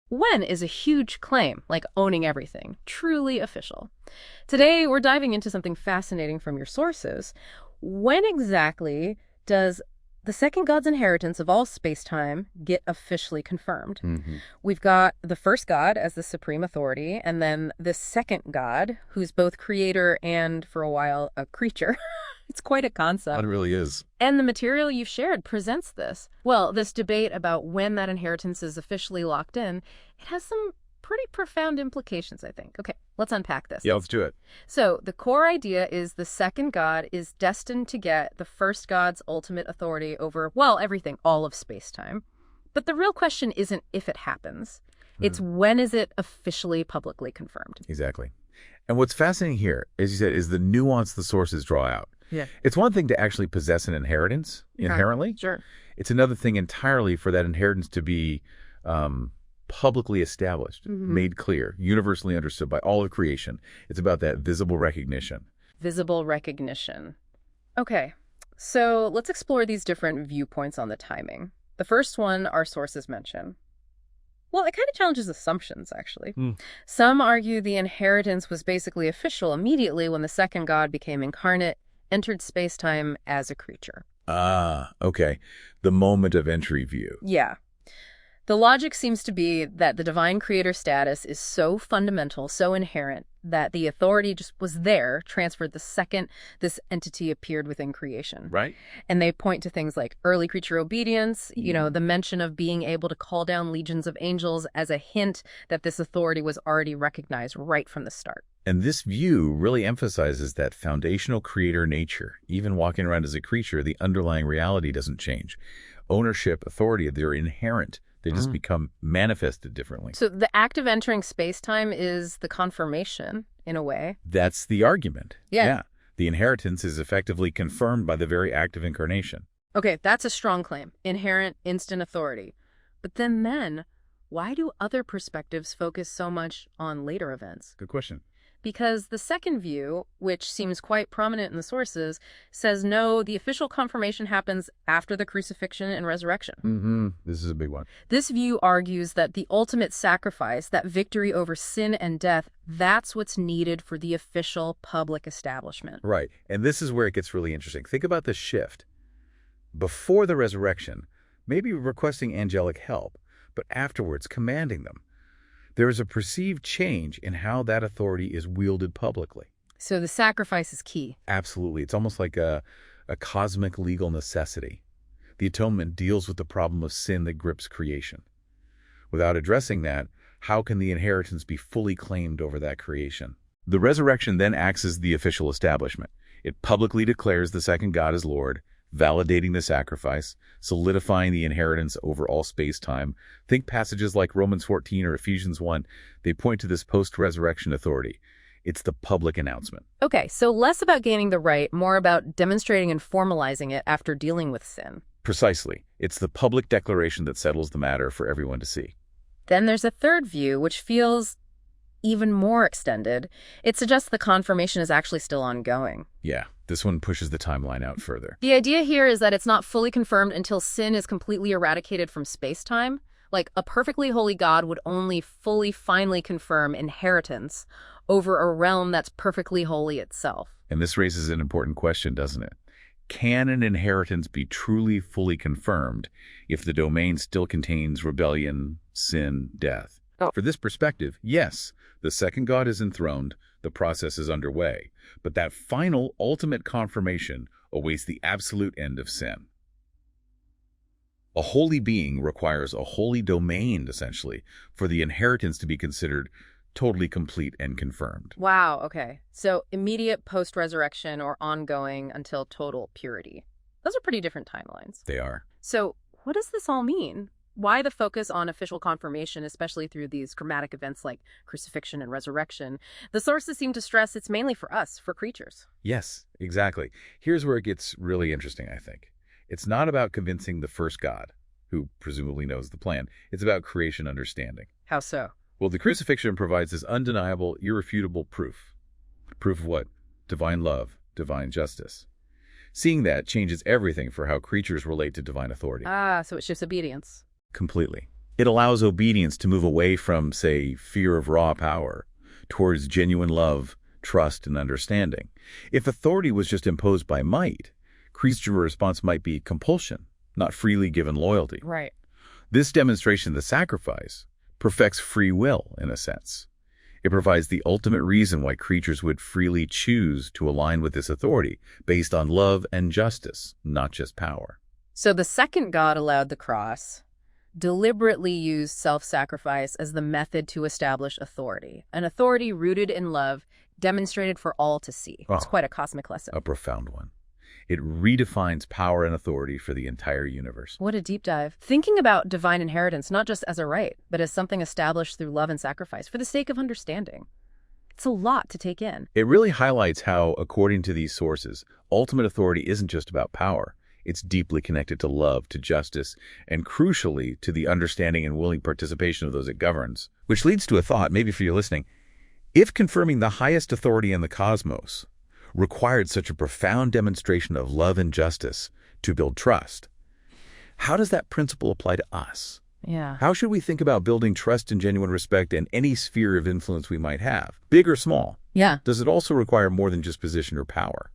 When is a huge claim, like owning everything, truly official? Today, we're diving into something fascinating from your sources. When exactly does the second God's inheritance of all space-time get officially confirmed? We've got the first God as the supreme authority, and then the second God, who's both creator and, for a while, a creature. It's quite a concept. It really is. And the material you've shared presents this. Well, this debate about when that inheritance is officially locked in, it has some pretty profound implications, I think. Okay, let's unpack this. Yeah, let's do it. So the core idea is the second God is destined to get the first God's ultimate authority over, well, everything, all of space-time. But the real question isn't if it happens. It's when is it officially publicly confirmed? Exactly. And what's fascinating here, as you said, is the nuance the sources draw out. Yeah. It's one thing to actually possess an inheritance inherently. Sure. It's another thing entirely for that inheritance to be publicly established, made clear, universally understood by all of creation. It's about that visible recognition. Visible recognition. Okay, so let's explore these different viewpoints on the timing. The first one our sources mention. Well, it kind of challenges assumptions, actually. Some argue the inheritance was basically official immediately when the second God became incarnate, entered space-time as a creature. Ah, okay. The moment of entry view. Yeah. The logic seems to be that the divine creator status is so fundamental, so inherent, that the authority just was there, transferred the second this entity appeared within creation. Right. And they point to things like early creature obedience, the mention of being able to call down legions of angels as a hint that this authority was already recognized right from the start. And this view really emphasizes that foundational creator nature. Even walking around as a creature, the underlying reality doesn't change. Ownership, authority, they're inherent. They just become manifested differently. So the act of entering space-time is the confirmation, in a way. That's the argument. Yeah. The inheritance is effectively confirmed by the very act of incarnation. Okay, that's a strong claim. Inherent, instant authority. But then, why do other perspectives focus so much on later events? Good question. Because the second view, which seems quite prominent in the sources, says no, the official confirmation happens after the crucifixion and resurrection. This is a big one. This view argues that the ultimate sacrifice, that victory over sin and death, that's what's needed for the official public establishment. Right. And this is where it gets really interesting. Think about the shift. Before the resurrection, maybe requesting angelic help, but afterwards commanding them. There is a perceived change in how that authority is wielded publicly. So the sacrifice is key. Absolutely. It's almost like a cosmic legal necessity. The atonement deals with the problem of sin that grips creation. Without addressing that, how can the inheritance be fully claimed over that creation? The resurrection then acts as the official establishment. It publicly declares the second God as Lord, validating the sacrifice, solidifying the inheritance over all space-time. Think passages like Romans 14 or Ephesians 1. They point to this post-resurrection authority. It's the public announcement. Okay, so less about gaining the right, more about demonstrating and formalizing it after dealing with sin. Precisely. It's the public declaration that settles the matter for everyone to see. Then there's a third view, which feels even more extended. It suggests the confirmation is actually still ongoing. Yeah, this one pushes the timeline out further. The idea here is that it's not fully confirmed until sin is completely eradicated from space-time. Like, a perfectly holy God would only fully, finally confirm inheritance over a realm that's perfectly holy itself. And this raises an important question, doesn't it? Can an inheritance be truly, fully confirmed if the domain still contains rebellion, sin, death? For this perspective, yes, the second God is enthroned, the process is underway, but that final, ultimate confirmation awaits the absolute end of sin. A holy being requires a holy domain, essentially, for the inheritance to be considered totally complete and confirmed. Wow, okay. So immediate post-resurrection or ongoing until total purity. Those are pretty different timelines. They are. So what does this all mean? Why the focus on official confirmation, especially through these dramatic events like crucifixion and resurrection? The sources seem to stress it's mainly for us, for creatures. Yes, exactly. Here's where it gets really interesting, I think. It's not about convincing the first God, who presumably knows the plan. It's about creation understanding. How so? Well, the crucifixion provides this undeniable, irrefutable proof. Proof of what? Divine love, divine justice. Seeing that changes everything for how creatures relate to divine authority. Ah, so it shifts obedience. Completely. It allows obedience to move away from, say, fear of raw power towards genuine love, trust, and understanding. If authority was just imposed by might, Christian response might be compulsion, not freely given loyalty. Right. This demonstration of the sacrifice perfects free will, in a sense. It provides the ultimate reason why creatures would freely choose to align with this authority, based on love and justice, not just power. So the second God allowed the cross, deliberately used self-sacrifice as the method to establish authority, an authority rooted in love, demonstrated for all to see. It's quite a cosmic lesson. A profound one. It redefines power and authority for the entire universe. What a deep dive. Thinking about divine inheritance not just as a right, but as something established through love and sacrifice for the sake of understanding. It's a lot to take in. It really highlights how, according to these sources, ultimate authority isn't just about power. It's deeply connected to love, to justice, and crucially, to the understanding and willing participation of those it governs. Which leads to a thought, maybe for you listening. If confirming the highest authority in the cosmos required such a profound demonstration of love and justice to build trust, how does that principle apply to us? Yeah. How should we think about building trust and genuine respect in any sphere of influence we might have, big or small? Yeah. Does it also require more than just position or power?